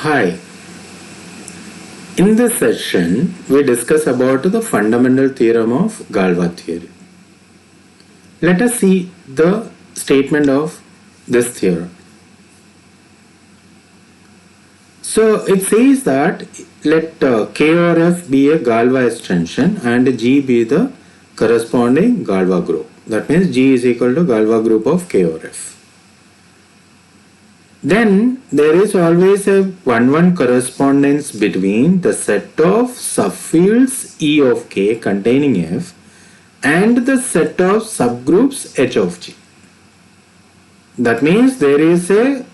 Hi. In this session, we discuss about the fundamental theorem of Galois theory. Let us see the statement of this theorem. So it says that let K or F be a Galois extension and G be the corresponding Galois group. That means G is equal to Galois group of K or F. Then there is always a 1-1 correspondence between the set of subfields E of K containing F and the set of subgroups H of G. That means there is a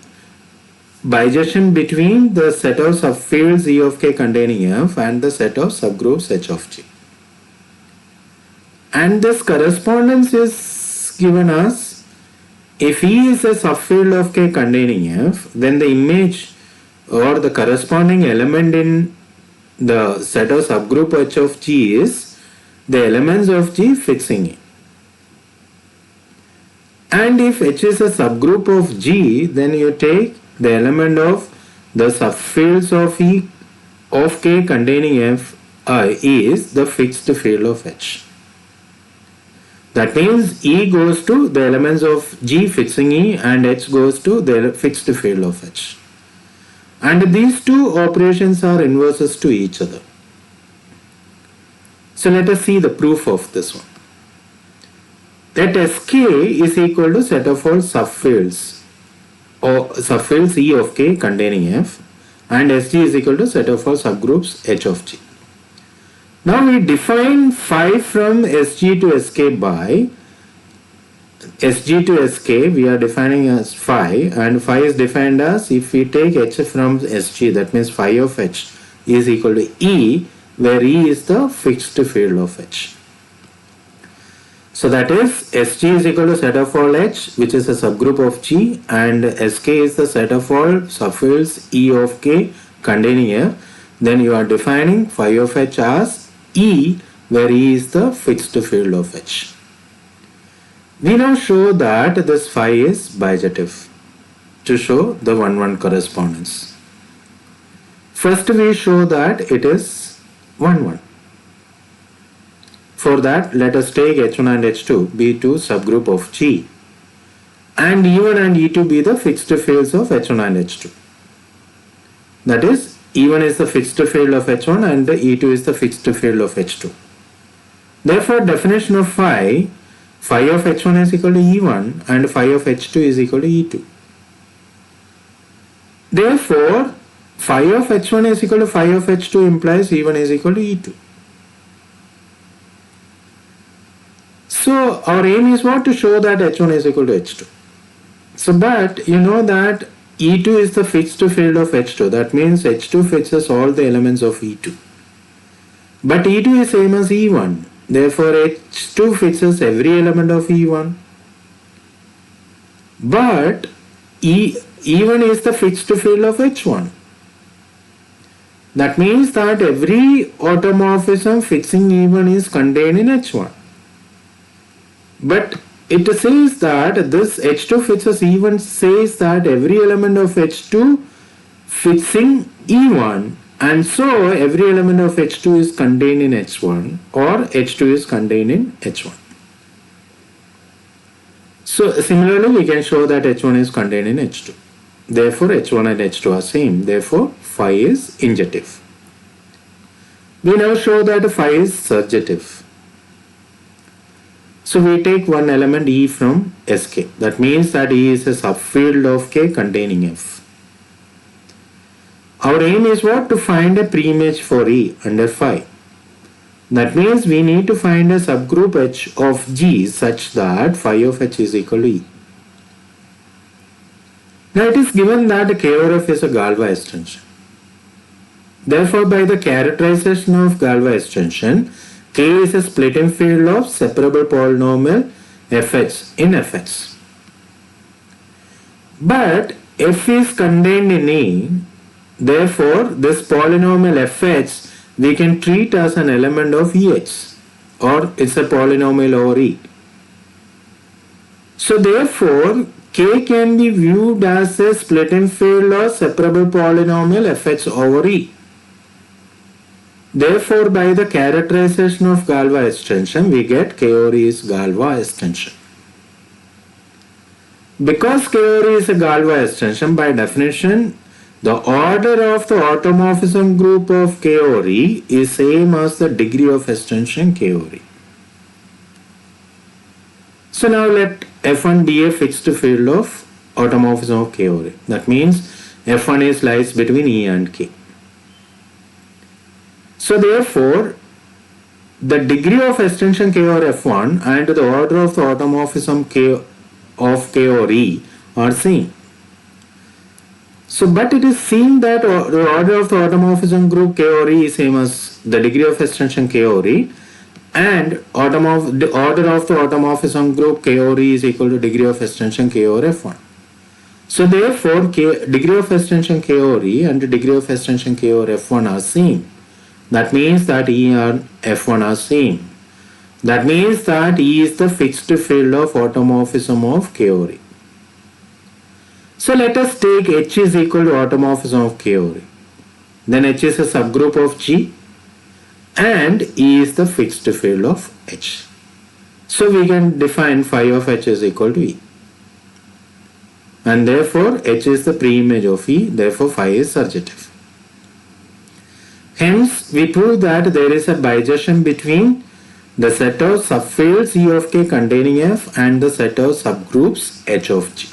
bijection between the set of subfields E of K containing F and the set of subgroups H of G. And this correspondence is given as if E is a subfield of K containing F, then the image or the corresponding element in the set of subgroup H of G is the elements of G fixing E. And if H is a subgroup of G, then you take the element of the subfields of E of K containing F is the fixed field of H. That means E goes to the elements of G fixing E and H goes to the fixed field of H. And these two operations are inverses to each other. So let us see the proof of this one. That Sk is equal to set of all subfields or subfields E of K containing F and Sg is equal to set of all subgroups H of G. Now we define phi from Sg to Sk by Sg to Sk we are defining as phi, and phi is defined as if we take H from Sg, that means phi of H is equal to E, where E is the fixed field of H. So that is Sg is equal to set of all H, which is a subgroup of G, and Sk is the set of all subfields E of K containing F. Then you are defining phi of H as E, where E is the fixed field of H. We now show that this phi is bijective to show the 1-1 correspondence. First we show that it is 1-1. For that, let us take H1 and H2 be two subgroup of G and E1 and E2 be the fixed fields of H1 and H2. That is, E1 is the fixed field of H1 and E2 is the fixed field of H2. Therefore, definition of phi of H1 is equal to E1 and phi of H2 is equal to E2. Therefore, phi of H1 is equal to phi of H2 implies E1 is equal to E2. So, our aim is what? To show that H1 is equal to H2. So, but you know that E2 is the fixed field of H2. That means H2 fixes all the elements of E2. But E2 is same as E1. Therefore, H2 fixes every element of E1. But E1 is the fixed field of H1. That means that every automorphism fixing E1 is contained in H1. But it says that this H2 fixes E1 says that every element of H2 fixing E1, and so every element of H2 is contained in H1 or H2 is contained in H1. So similarly we can show that H1 is contained in H2. Therefore H1 and H2 are same. Therefore phi is injective. We now show that phi is surjective. So we take one element E from Sk. That means that E is a subfield of K containing F. Our aim is what? To find a preimage for E under phi. That means we need to find a subgroup H of G such that phi of H is equal to E. Now it is given that K over F is a Galois extension. Therefore, by the characterization of Galois extension, K is a splitting field of separable polynomial Fh in Fx. But F is contained in E, therefore this polynomial Fh we can treat as an element of EH, or it's a polynomial over E. So therefore K can be viewed as a splitting field or separable polynomial fh over E. Therefore, by the characterization of Galois extension, we get K over E is Galois extension. Because K over E is a Galois extension, by definition, the order of the automorphism group of K over E is same as the degree of extension K over E. So now let F1 be a fixed field of automorphism of K over E. That means F1 is lies between E and K. So therefore, the degree of extension K over F1 and the order of the automorphism K over E are same. So, but it is seen that the order of the automorphism group K over E is same as the degree of extension K over E, and the order of the automorphism group K over E is equal to degree of extension K over F1. So therefore, degree of extension K over E and the degree of extension K over F1 are same. That means that E and F1 are same. That means that E is the fixed field of automorphism of K over E. So let us take H is equal to automorphism of K over E. Then H is a subgroup of G and E is the fixed field of H. So we can define phi of H is equal to E. And therefore H is the preimage of E, therefore phi is surjective. Hence we prove that there is a bijection between the set of subfields E of K containing F and the set of subgroups H of G.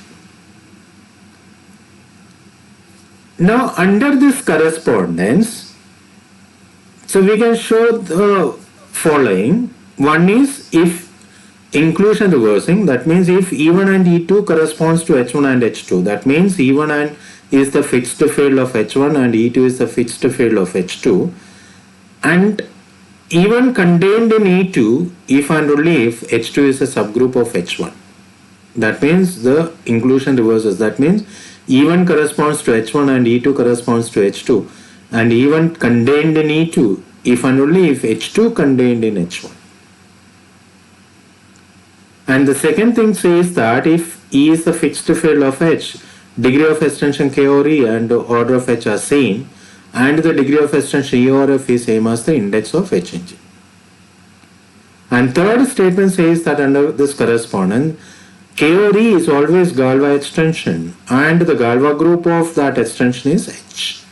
Now under this correspondence, so we can show the following. One is if inclusion reversing, that means if E1 and E2 corresponds to H1 and H2, that means E1 is the fixed field of H1 and E2 is the fixed field of H2, and E1 contained in E2 if and only if H2 is a subgroup of H1. That means the inclusion reverses. That means E1 corresponds to H1 and E2 corresponds to H2, and E1 contained in E2 if and only if H2 contained in H1. And the second thing says that if E is the fixed field of H, degree of extension K over E and order of H are same, and the degree of extension E over F is same as the index of H in G. And third statement says that under this correspondence, K over E is always Galois extension and the Galois group of that extension is H,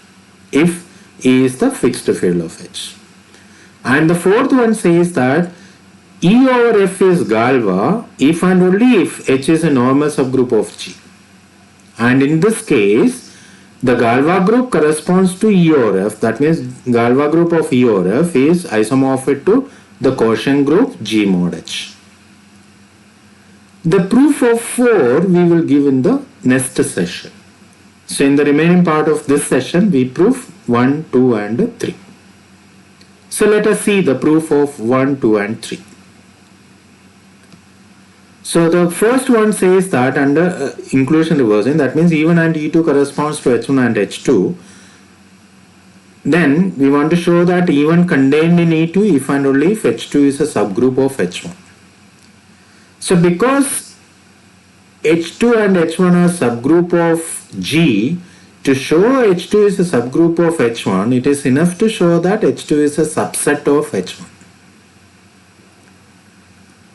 if E is the fixed field of H. And the fourth one says that E over F is Galois if and only if H is a normal subgroup of G. And in this case, the Galois group corresponds to E over F. That means Galois group of E over F is isomorphic to the quotient group G mod H. The proof of 4 we will give in the next session. So in the remaining part of this session, we prove 1, 2 and 3. So let us see the proof of 1, 2 and 3. So the first one says that under inclusion reversing, that means E1 and E2 corresponds to H1 and H2. Then we want to show that E1 contained in E2 if and only if H2 is a subgroup of H1. So because H2 and H1 are subgroup of G, to show H2 is a subgroup of H1, it is enough to show that H2 is a subset of H1.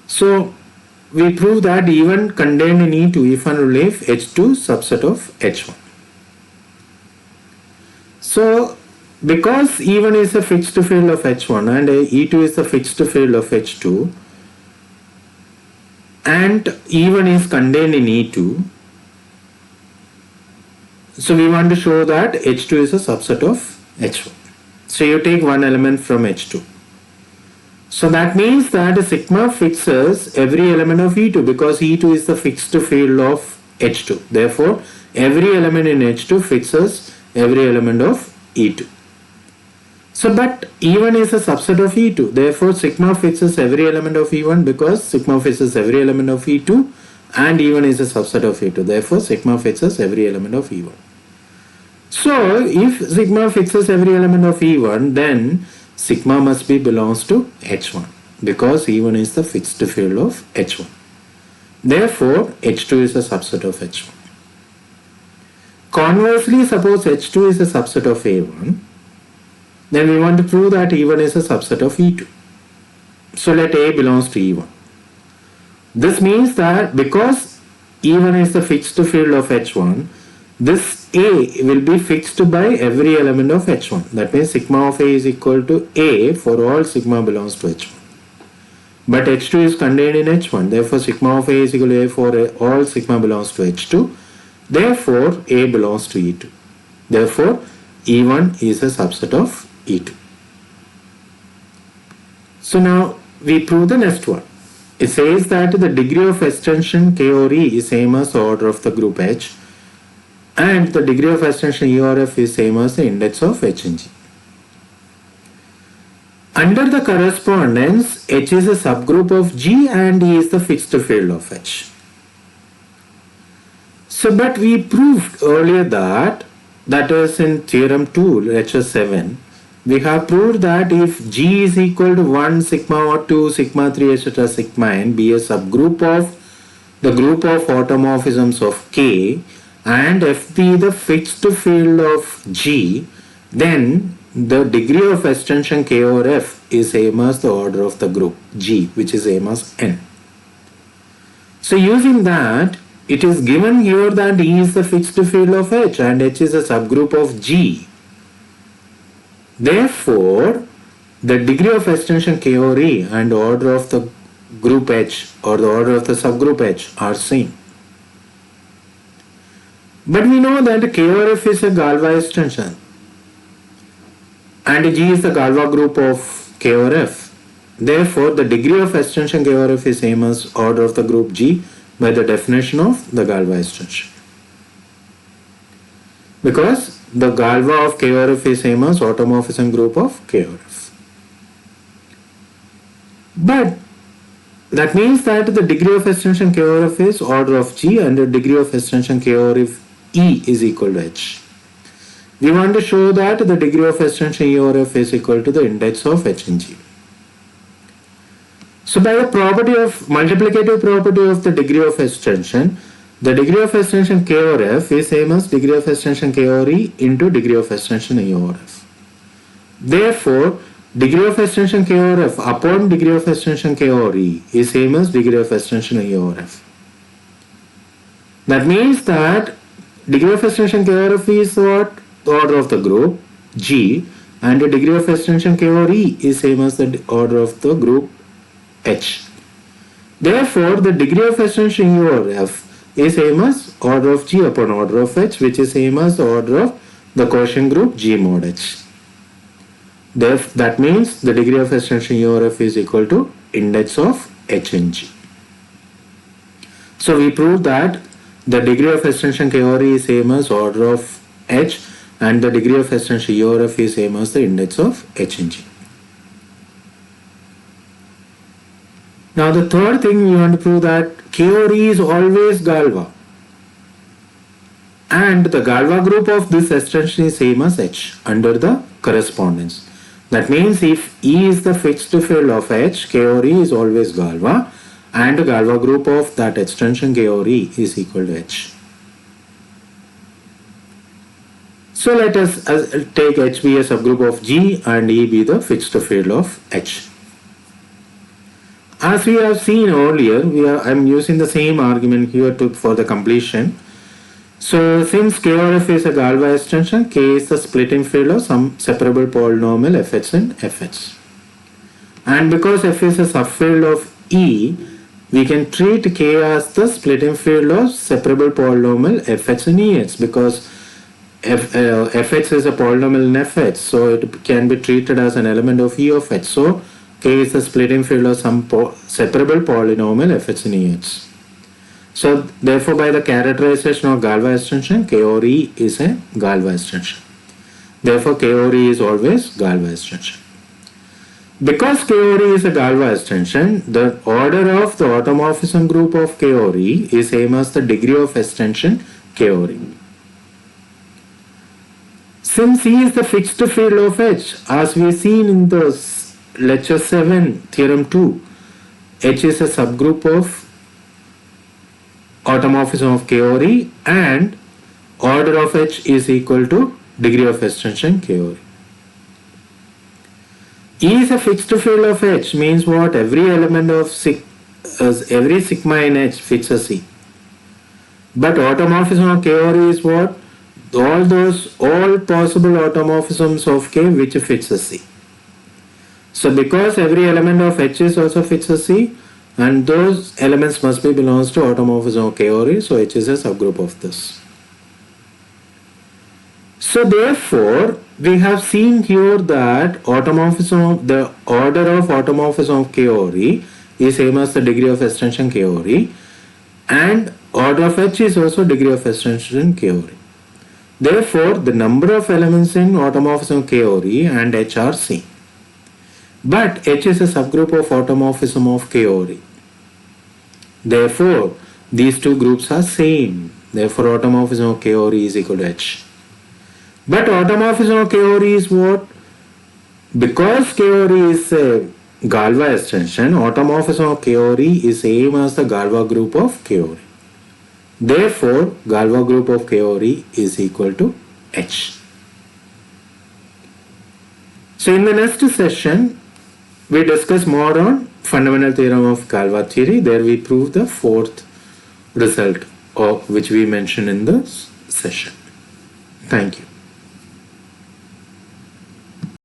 So we prove that E1 contained in E2 if and only if H2 subset of H1. So because E1 is a fixed field of H1 and E2 is the fixed field of H2, and E1 is contained in E2, so we want to show that H2 is a subset of H1. So you take one element from H2. So that means that sigma fixes every element of E2 because E2 is the fixed field of H2. Therefore, every element in H2 fixes every element of E2. So but E1 is a subset of E2. Therefore, sigma fixes every element of E1 because sigma fixes every element of E2 and E1 is a subset of E2. Therefore, sigma fixes every element of E1. So if sigma fixes every element of E1, then sigma must be belongs to H1 because E1 is the fixed field of H1. Therefore, H2 is a subset of H1. Conversely, suppose H2 is a subset of A1, then we want to prove that E1 is a subset of E2. So let A belongs to E1. This means that because E1 is the fixed field of H1, this A will be fixed by every element of H1. That means sigma of A is equal to A for all sigma belongs to H1. But H2 is contained in H1. Therefore, sigma of A is equal to A for all sigma belongs to H2. Therefore, A belongs to E2. Therefore, E1 is a subset of E2. So now we prove the next one. It says that the degree of extension K or E is same as the order of the group H, and the degree of extension E or F is same as the index of H in G. Under the correspondence, H is a subgroup of G and E is the fixed field of H. So, but we proved earlier that is in theorem 2, lecture 7, we have proved that if G is equal to 1 sigma or 2 sigma 3 etc. sigma n be a subgroup of the group of automorphisms of K and F be the fixed field of G, then the degree of extension K over F is same as the order of the group G, which is same as n. So using that, it is given here that E is the fixed field of H and H is a subgroup of G. Therefore, the degree of extension K over E and order of the group H or the order of the subgroup H are same. But we know that K over F is a Galois extension and G is the Galois group of K over F. Therefore, the degree of extension K over F is same as order of the group G by the definition of the Galois extension. Because the Galois of K over F is same as automorphism group of K over F. But that means that the degree of extension K over F is order of G and the degree of extension K over F E is equal to H. We want to show that the degree of extension E over F is equal to the index of H in G. So by the property of multiplicative property of the degree of extension, the degree of extension K over F is same as degree of extension K over E into degree of extension E over F. Therefore, degree of extension K over F upon degree of extension K over E is same as degree of extension E over F. That means that degree of extension K over F is what? The order of the group G, and the degree of extension K over E is same as the order of the group H. Therefore, the degree of extension E over F is same as order of G upon order of H, which is same as the order of the quotient group G mod H. Therefore, that means the degree of extension E over F is equal to index of H in G. So we proved that the degree of extension K over E is same as order of H and the degree of extension E over F is same as the index of H in G. Now the third thing we want to prove that K over E is always Galois and the Galois group of this extension is same as H under the correspondence. That means if E is the fixed field of H, K over E is always Galois and the Galois group of that extension K over E is equal to H. So let us take H be a subgroup of G and E be the fixed field of H. As we have seen earlier, I am using the same argument here for the completion. So since K over F is a Galois extension, K is the splitting field of some separable polynomial Fx and Fh. And because F is a subfield of E, we can treat K as the splitting field of separable polynomial Fx and EX because Fx is a polynomial in Fh, so it can be treated as an element of E of H. So K is the splitting field of some separable polynomial Fx and EX. So therefore, by the characterization of Galois extension, K over E is a Galois extension. Therefore, K over E is always Galois extension. Because K over E is a Galois extension, the order of the automorphism group of K over E is same as the degree of extension K over E. Since E is the fixed field of H, as we seen in the lecture 7, theorem 2, H is a subgroup of automorphism of K-ORI, and order of H is equal to degree of extension K-ORI. E is a fixed field of H, means what? Every element of every sigma in H fits a C. But automorphism of K-ORI is what? All possible automorphisms of K which fits a C. So because every element of H is also fits a C, and those elements must be belongs to automorphism of K-ORI, so H is a subgroup of this. So therefore, we have seen here that the order of automorphism of K-ORI is same as the degree of extension K-ORI, and order of H is also degree of extension K-ORI. Therefore, the number of elements in automorphism K-ORI and H are same. But H is a subgroup of automorphism of K-ORI. Therefore, these two groups are same. Therefore, automorphism of K-ORI is equal to H. But automorphism of K-ORI is what? Because K-ORI is a Galois extension, automorphism of K-ORI is same as the Galois group of K-ORI. Therefore, Galois group of K-ORI is equal to H. So in the next session, we discuss more on fundamental theorem of Galois theory. There we prove the fourth result of which we mentioned in this session. Thank you.